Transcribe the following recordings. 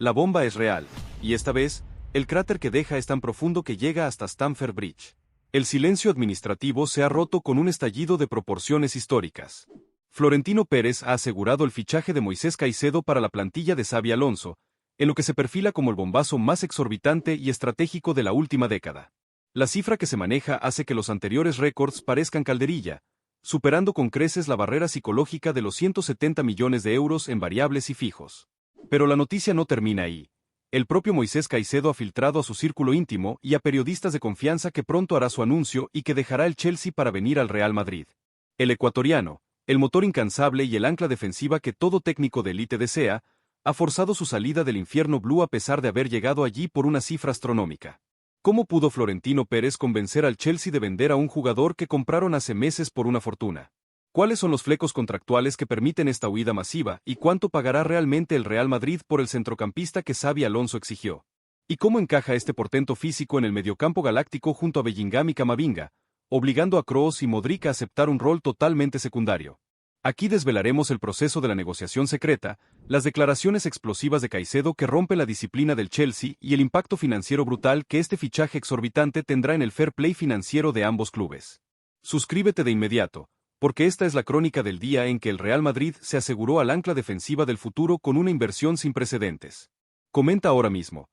La bomba es real, y esta vez, el cráter que deja es tan profundo que llega hasta Stamford Bridge. El silencio administrativo se ha roto con un estallido de proporciones históricas. Florentino Pérez ha asegurado el fichaje de Moisés Caicedo para la plantilla de Xabi Alonso, en lo que se perfila como el bombazo más exorbitante y estratégico de la última década. La cifra que se maneja hace que los anteriores récords parezcan calderilla, superando con creces la barrera psicológica de los 170 millones de euros en variables y fijos. Pero la noticia no termina ahí. El propio Moisés Caicedo ha filtrado a su círculo íntimo y a periodistas de confianza que pronto hará su anuncio y que dejará el Chelsea para venir al Real Madrid. El ecuatoriano, el motor incansable y el ancla defensiva que todo técnico de élite desea, ha forzado su salida del infierno blue a pesar de haber llegado allí por una cifra astronómica. ¿Cómo pudo Florentino Pérez convencer al Chelsea de vender a un jugador que compraron hace meses por una fortuna? ¿Cuáles son los flecos contractuales que permiten esta huida masiva y cuánto pagará realmente el Real Madrid por el centrocampista que Xabi Alonso exigió? ¿Y cómo encaja este portento físico en el mediocampo galáctico junto a Bellingham y Camavinga, obligando a Kroos y Modric a aceptar un rol totalmente secundario? Aquí desvelaremos el proceso de la negociación secreta, las declaraciones explosivas de Caicedo que rompen la disciplina del Chelsea y el impacto financiero brutal que este fichaje exorbitante tendrá en el fair play financiero de ambos clubes. Suscríbete de inmediato, porque esta es la crónica del día en que el Real Madrid se aseguró al ancla defensiva del futuro con una inversión sin precedentes. Comenta ahora mismo.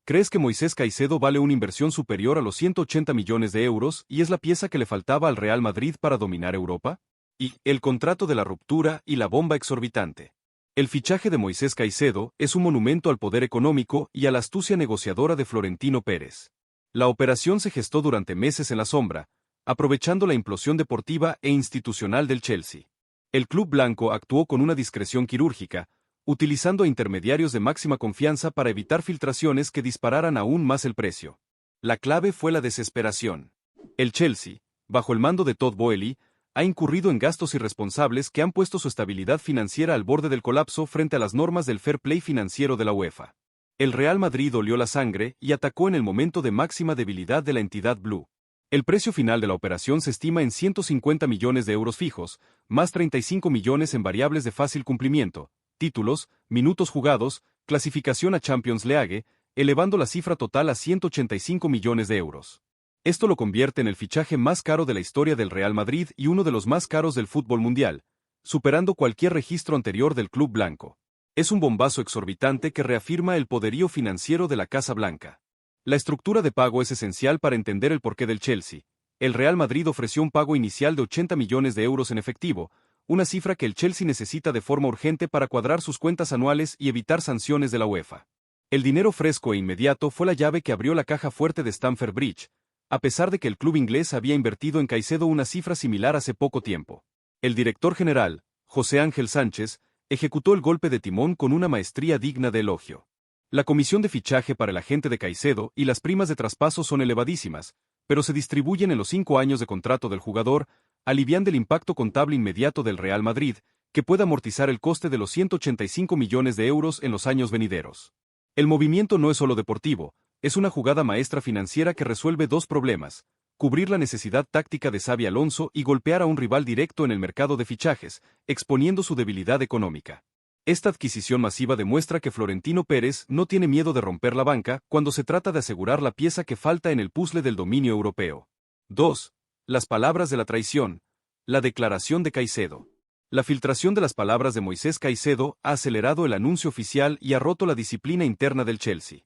¿Crees que Moisés Caicedo vale una inversión superior a los 180 millones de euros y es la pieza que le faltaba al Real Madrid para dominar Europa? Y el contrato de la ruptura y la bomba exorbitante. El fichaje de Moisés Caicedo es un monumento al poder económico y a la astucia negociadora de Florentino Pérez. La operación se gestó durante meses en la sombra, aprovechando la implosión deportiva e institucional del Chelsea. El club blanco actuó con una discreción quirúrgica, utilizando a intermediarios de máxima confianza para evitar filtraciones que dispararan aún más el precio. La clave fue la desesperación. El Chelsea, bajo el mando de Todd Boehly, ha incurrido en gastos irresponsables que han puesto su estabilidad financiera al borde del colapso frente a las normas del fair play financiero de la UEFA. El Real Madrid olió la sangre y atacó en el momento de máxima debilidad de la entidad blue. El precio final de la operación se estima en 150 millones de euros fijos, más 35 millones en variables de fácil cumplimiento, títulos, minutos jugados, clasificación a Champions League, elevando la cifra total a 185 millones de euros. Esto lo convierte en el fichaje más caro de la historia del Real Madrid y uno de los más caros del fútbol mundial, superando cualquier registro anterior del club blanco. Es un bombazo exorbitante que reafirma el poderío financiero de la Casa Blanca. La estructura de pago es esencial para entender el porqué del Chelsea. El Real Madrid ofreció un pago inicial de 80 millones de euros en efectivo, una cifra que el Chelsea necesita de forma urgente para cuadrar sus cuentas anuales y evitar sanciones de la UEFA. El dinero fresco e inmediato fue la llave que abrió la caja fuerte de Stamford Bridge, a pesar de que el club inglés había invertido en Caicedo una cifra similar hace poco tiempo. El director general, José Ángel Sánchez, ejecutó el golpe de timón con una maestría digna de elogio. La comisión de fichaje para el agente de Caicedo y las primas de traspaso son elevadísimas, pero se distribuyen en los 5 años de contrato del jugador, aliviando el impacto contable inmediato del Real Madrid, que puede amortizar el coste de los 185 millones de euros en los años venideros. El movimiento no es solo deportivo, es una jugada maestra financiera que resuelve dos problemas: cubrir la necesidad táctica de Xabi Alonso y golpear a un rival directo en el mercado de fichajes, exponiendo su debilidad económica. Esta adquisición masiva demuestra que Florentino Pérez no tiene miedo de romper la banca cuando se trata de asegurar la pieza que falta en el puzzle del dominio europeo. 2. Las palabras de la traición. La declaración de Caicedo. La filtración de las palabras de Moisés Caicedo ha acelerado el anuncio oficial y ha roto la disciplina interna del Chelsea.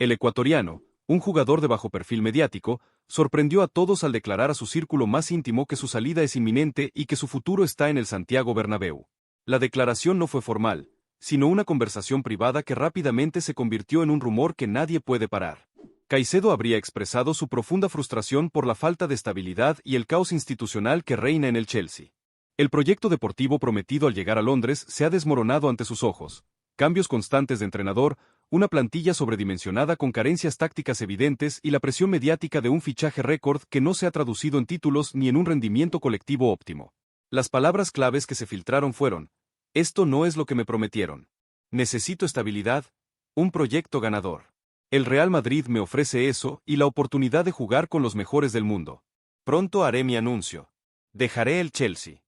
El ecuatoriano, un jugador de bajo perfil mediático, sorprendió a todos al declarar a su círculo más íntimo que su salida es inminente y que su futuro está en el Santiago Bernabéu. La declaración no fue formal, sino una conversación privada que rápidamente se convirtió en un rumor que nadie puede parar. Caicedo habría expresado su profunda frustración por la falta de estabilidad y el caos institucional que reina en el Chelsea. El proyecto deportivo prometido al llegar a Londres se ha desmoronado ante sus ojos. Cambios constantes de entrenador, una plantilla sobredimensionada con carencias tácticas evidentes y la presión mediática de un fichaje récord que no se ha traducido en títulos ni en un rendimiento colectivo óptimo. Las palabras claves que se filtraron fueron: esto no es lo que me prometieron. Necesito estabilidad, un proyecto ganador. El Real Madrid me ofrece eso y la oportunidad de jugar con los mejores del mundo. Pronto haré mi anuncio. Dejaré el Chelsea.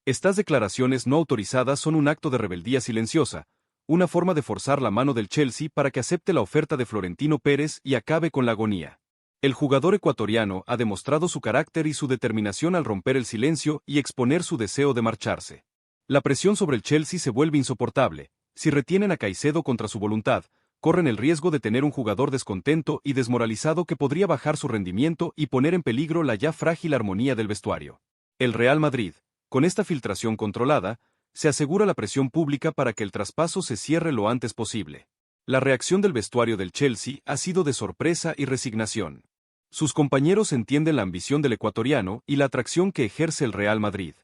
Estas declaraciones no autorizadas son un acto de rebeldía silenciosa, una forma de forzar la mano del Chelsea para que acepte la oferta de Florentino Pérez y acabe con la agonía. El jugador ecuatoriano ha demostrado su carácter y su determinación al romper el silencio y exponer su deseo de marcharse. La presión sobre el Chelsea se vuelve insoportable. Si retienen a Caicedo contra su voluntad, corren el riesgo de tener un jugador descontento y desmoralizado que podría bajar su rendimiento y poner en peligro la ya frágil armonía del vestuario. El Real Madrid, con esta filtración controlada, se asegura la presión pública para que el traspaso se cierre lo antes posible. La reacción del vestuario del Chelsea ha sido de sorpresa y resignación. Sus compañeros entienden la ambición del ecuatoriano y la atracción que ejerce el Real Madrid.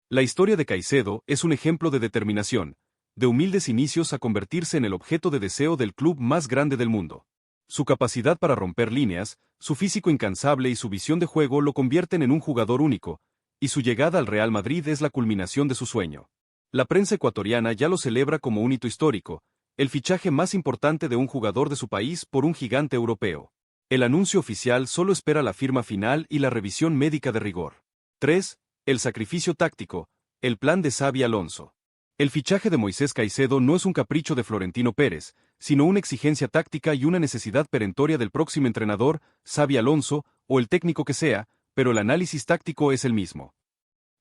La historia de Caicedo es un ejemplo de determinación, de humildes inicios a convertirse en el objeto de deseo del club más grande del mundo. Su capacidad para romper líneas, su físico incansable y su visión de juego lo convierten en un jugador único, y su llegada al Real Madrid es la culminación de su sueño. La prensa ecuatoriana ya lo celebra como un hito histórico, el fichaje más importante de un jugador de su país por un gigante europeo. El anuncio oficial solo espera la firma final y la revisión médica de rigor. 3. El sacrificio táctico, el plan de Xabi Alonso. El fichaje de Moisés Caicedo no es un capricho de Florentino Pérez, sino una exigencia táctica y una necesidad perentoria del próximo entrenador, Xabi Alonso, o el técnico que sea, pero el análisis táctico es el mismo.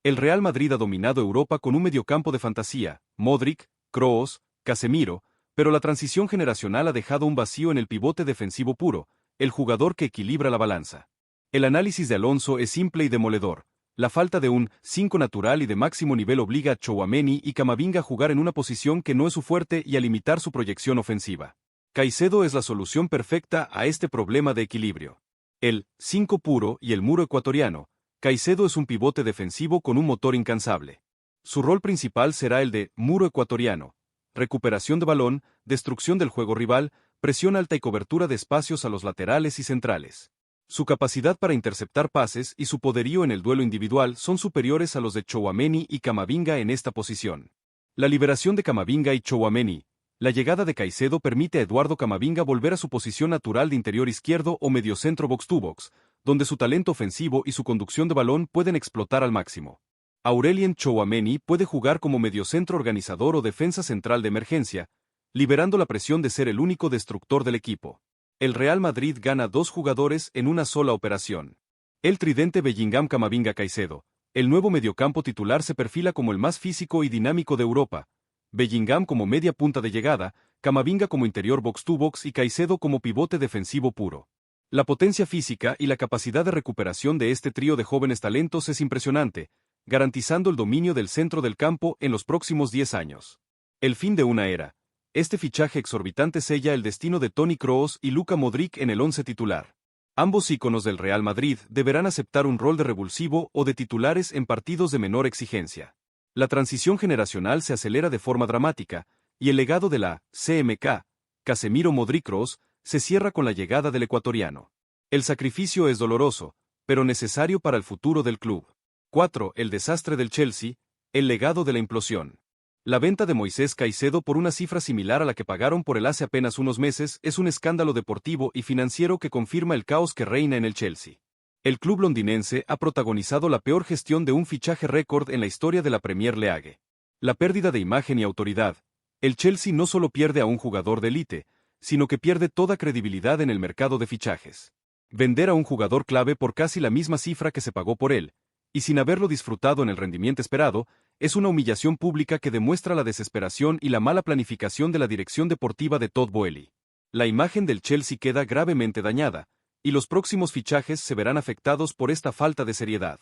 El Real Madrid ha dominado Europa con un mediocampo de fantasía, Modric, Kroos, Casemiro, pero la transición generacional ha dejado un vacío en el pivote defensivo puro, el jugador que equilibra la balanza. El análisis de Alonso es simple y demoledor. La falta de un 5 natural y de máximo nivel obliga a Tchouaméni y Camavinga a jugar en una posición que no es su fuerte y a limitar su proyección ofensiva. Caicedo es la solución perfecta a este problema de equilibrio. El 5 puro y el muro ecuatoriano. Caicedo es un pivote defensivo con un motor incansable. Su rol principal será el de muro ecuatoriano. Recuperación de balón, destrucción del juego rival, presión alta y cobertura de espacios a los laterales y centrales. Su capacidad para interceptar pases y su poderío en el duelo individual son superiores a los de Tchouaméni y Camavinga en esta posición. La liberación de Camavinga y Tchouaméni. La llegada de Caicedo permite a Eduardo Camavinga volver a su posición natural de interior izquierdo o mediocentro box-to-box, donde su talento ofensivo y su conducción de balón pueden explotar al máximo. Aurelien Tchouaméni puede jugar como mediocentro organizador o defensa central de emergencia, liberando la presión de ser el único destructor del equipo. El Real Madrid gana 2 jugadores en una sola operación. El tridente Bellingham-Camavinga-Caicedo. El nuevo mediocampo titular se perfila como el más físico y dinámico de Europa. Bellingham como media punta de llegada, Camavinga como interior box-to-box y Caicedo como pivote defensivo puro. La potencia física y la capacidad de recuperación de este trío de jóvenes talentos es impresionante, garantizando el dominio del centro del campo en los próximos 10 años. El fin de una era. Este fichaje exorbitante sella el destino de Toni Kroos y Luka Modric en el 11 titular. Ambos íconos del Real Madrid deberán aceptar un rol de revulsivo o de titulares en partidos de menor exigencia. La transición generacional se acelera de forma dramática, y el legado de la CMK, Casemiro Modric Kroos, se cierra con la llegada del ecuatoriano. El sacrificio es doloroso, pero necesario para el futuro del club. 4. El desastre del Chelsea, el legado de la implosión. La venta de Moisés Caicedo por una cifra similar a la que pagaron por él hace apenas unos meses es un escándalo deportivo y financiero que confirma el caos que reina en el Chelsea. El club londinense ha protagonizado la peor gestión de un fichaje récord en la historia de la Premier League. La pérdida de imagen y autoridad. El Chelsea no solo pierde a un jugador de élite, sino que pierde toda credibilidad en el mercado de fichajes. Vender a un jugador clave por casi la misma cifra que se pagó por él, y sin haberlo disfrutado en el rendimiento esperado, es una humillación pública que demuestra la desesperación y la mala planificación de la dirección deportiva de Todd Boehly. La imagen del Chelsea queda gravemente dañada, y los próximos fichajes se verán afectados por esta falta de seriedad.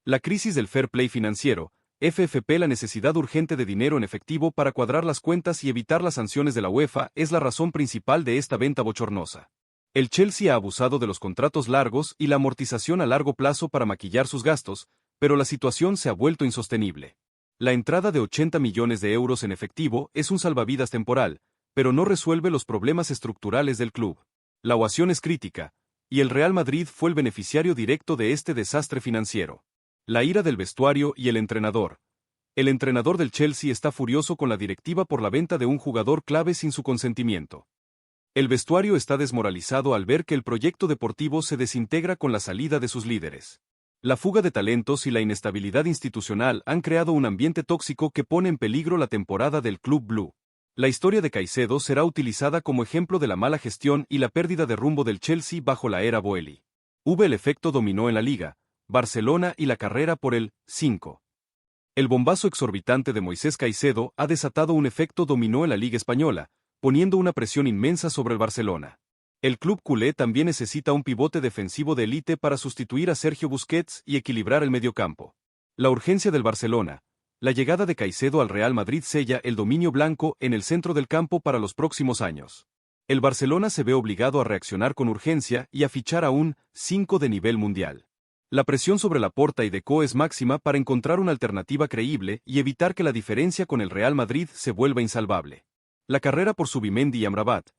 La crisis del fair play financiero, FFP. La necesidad urgente de dinero en efectivo para cuadrar las cuentas y evitar las sanciones de la UEFA es la razón principal de esta venta bochornosa. El Chelsea ha abusado de los contratos largos y la amortización a largo plazo para maquillar sus gastos, pero la situación se ha vuelto insostenible. La entrada de 80 millones de euros en efectivo es un salvavidas temporal, pero no resuelve los problemas estructurales del club. La ovación es crítica, y el Real Madrid fue el beneficiario directo de este desastre financiero. La ira del vestuario y el entrenador. El entrenador del Chelsea está furioso con la directiva por la venta de un jugador clave sin su consentimiento. El vestuario está desmoralizado al ver que el proyecto deportivo se desintegra con la salida de sus líderes. La fuga de talentos y la inestabilidad institucional han creado un ambiente tóxico que pone en peligro la temporada del Club Blue. La historia de Caicedo será utilizada como ejemplo de la mala gestión y la pérdida de rumbo del Chelsea bajo la era Boehly. El efecto dominó en la Liga, Barcelona y la carrera por el 5. El bombazo exorbitante de Moisés Caicedo ha desatado un efecto dominó en la Liga Española, poniendo una presión inmensa sobre el Barcelona. El club culé también necesita un pivote defensivo de élite para sustituir a Sergio Busquets y equilibrar el mediocampo. La urgencia del Barcelona. La llegada de Caicedo al Real Madrid sella el dominio blanco en el centro del campo para los próximos años. El Barcelona se ve obligado a reaccionar con urgencia y a fichar a un 5 de nivel mundial. La presión sobre Laporta y Deco es máxima para encontrar una alternativa creíble y evitar que la diferencia con el Real Madrid se vuelva insalvable. La carrera por Zubimendi y Amrabat.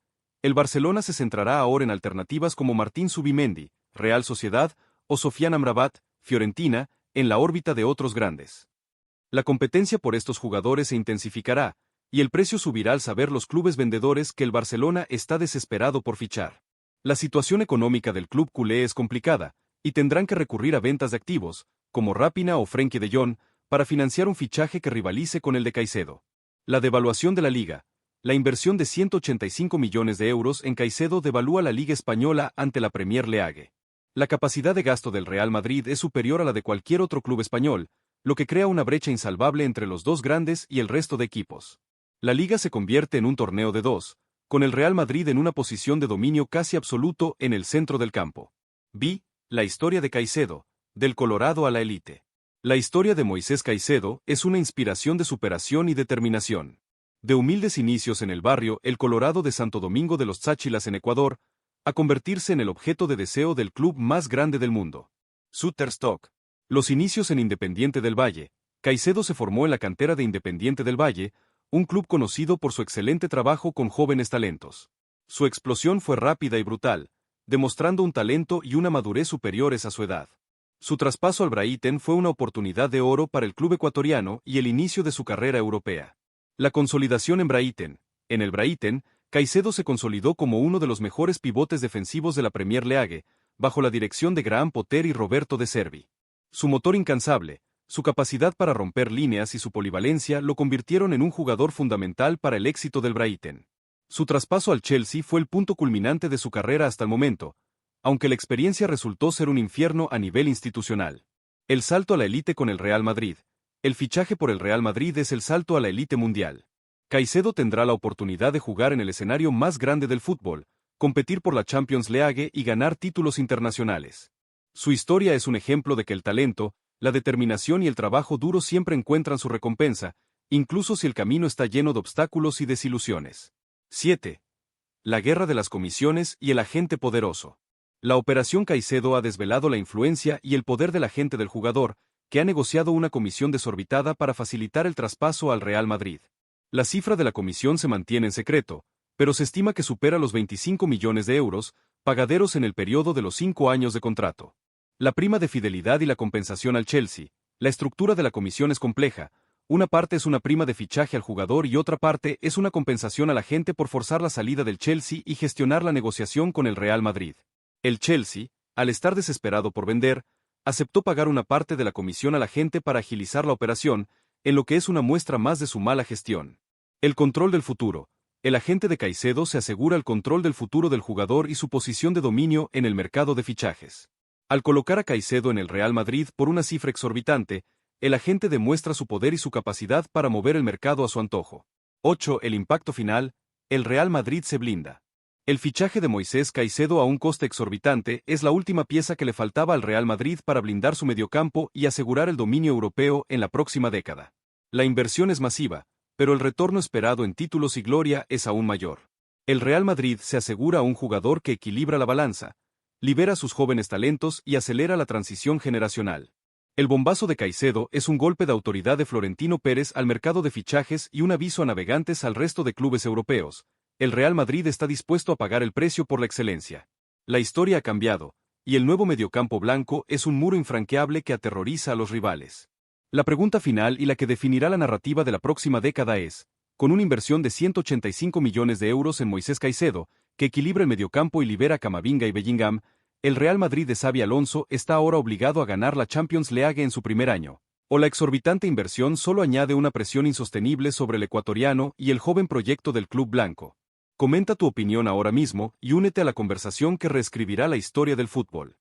El Barcelona se centrará ahora en alternativas como Martín Zubimendi, Real Sociedad, o Sofiane Amrabat, Fiorentina, en la órbita de otros grandes. La competencia por estos jugadores se intensificará, y el precio subirá al saber los clubes vendedores que el Barcelona está desesperado por fichar. La situación económica del club culé es complicada, y tendrán que recurrir a ventas de activos, como Raphinha o Frenkie de Jong, para financiar un fichaje que rivalice con el de Caicedo. La devaluación de la Liga. La inversión de 185 millones de euros en Caicedo devalúa la Liga Española ante la Premier League. La capacidad de gasto del Real Madrid es superior a la de cualquier otro club español, lo que crea una brecha insalvable entre los dos grandes y el resto de equipos. La Liga se convierte en un torneo de dos, con el Real Madrid en una posición de dominio casi absoluto en el centro del campo. La historia de Caicedo, del Colorado a la élite. La historia de Moisés Caicedo es una inspiración de superación y determinación. De humildes inicios en el barrio El Colorado de Santo Domingo de los Cháchilas en Ecuador, a convertirse en el objeto de deseo del club más grande del mundo. Shutterstock. Los inicios en Independiente del Valle. Caicedo se formó en la cantera de Independiente del Valle, un club conocido por su excelente trabajo con jóvenes talentos. Su explosión fue rápida y brutal, demostrando un talento y una madurez superiores a su edad. Su traspaso al Brighton fue una oportunidad de oro para el club ecuatoriano y el inicio de su carrera europea. La consolidación en Brighton. En el Brighton, Caicedo se consolidó como uno de los mejores pivotes defensivos de la Premier League, bajo la dirección de Graham Potter y Roberto De Zerbi. Su motor incansable, su capacidad para romper líneas y su polivalencia lo convirtieron en un jugador fundamental para el éxito del Brighton. Su traspaso al Chelsea fue el punto culminante de su carrera hasta el momento, aunque la experiencia resultó ser un infierno a nivel institucional. El salto a la élite con el Real Madrid. El fichaje por el Real Madrid es el salto a la élite mundial. Caicedo tendrá la oportunidad de jugar en el escenario más grande del fútbol, competir por la Champions League y ganar títulos internacionales. Su historia es un ejemplo de que el talento, la determinación y el trabajo duro siempre encuentran su recompensa, incluso si el camino está lleno de obstáculos y desilusiones. 7. La guerra de las comisiones y el agente poderoso. La Operación Caicedo ha desvelado la influencia y el poder del agente del jugador, que ha negociado una comisión desorbitada para facilitar el traspaso al Real Madrid. La cifra de la comisión se mantiene en secreto, pero se estima que supera los 25 millones de euros, pagaderos en el periodo de los 5 años de contrato. La prima de fidelidad y la compensación al Chelsea. La estructura de la comisión es compleja. Una parte es una prima de fichaje al jugador y otra parte es una compensación al agente por forzar la salida del Chelsea y gestionar la negociación con el Real Madrid. El Chelsea, al estar desesperado por vender, aceptó pagar una parte de la comisión al agente para agilizar la operación, en lo que es una muestra más de su mala gestión. El control del futuro. El agente de Caicedo se asegura el control del futuro del jugador y su posición de dominio en el mercado de fichajes. Al colocar a Caicedo en el Real Madrid por una cifra exorbitante, el agente demuestra su poder y su capacidad para mover el mercado a su antojo. 8. El impacto final. El Real Madrid se blinda. El fichaje de Moisés Caicedo a un coste exorbitante es la última pieza que le faltaba al Real Madrid para blindar su mediocampo y asegurar el dominio europeo en la próxima década. La inversión es masiva, pero el retorno esperado en títulos y gloria es aún mayor. El Real Madrid se asegura a un jugador que equilibra la balanza, libera sus jóvenes talentos y acelera la transición generacional. El bombazo de Caicedo es un golpe de autoridad de Florentino Pérez al mercado de fichajes y un aviso a navegantes al resto de clubes europeos. El Real Madrid está dispuesto a pagar el precio por la excelencia. La historia ha cambiado, y el nuevo mediocampo blanco es un muro infranqueable que aterroriza a los rivales. La pregunta final y la que definirá la narrativa de la próxima década es, con una inversión de 185 millones de euros en Moisés Caicedo, que equilibra el mediocampo y libera a Camavinga y Bellingham, el Real Madrid de Xabi Alonso está ahora obligado a ganar la Champions League en su primer año. ¿O la exorbitante inversión solo añade una presión insostenible sobre el ecuatoriano y el joven proyecto del club blanco? Comenta tu opinión ahora mismo y únete a la conversación que reescribirá la historia del fútbol.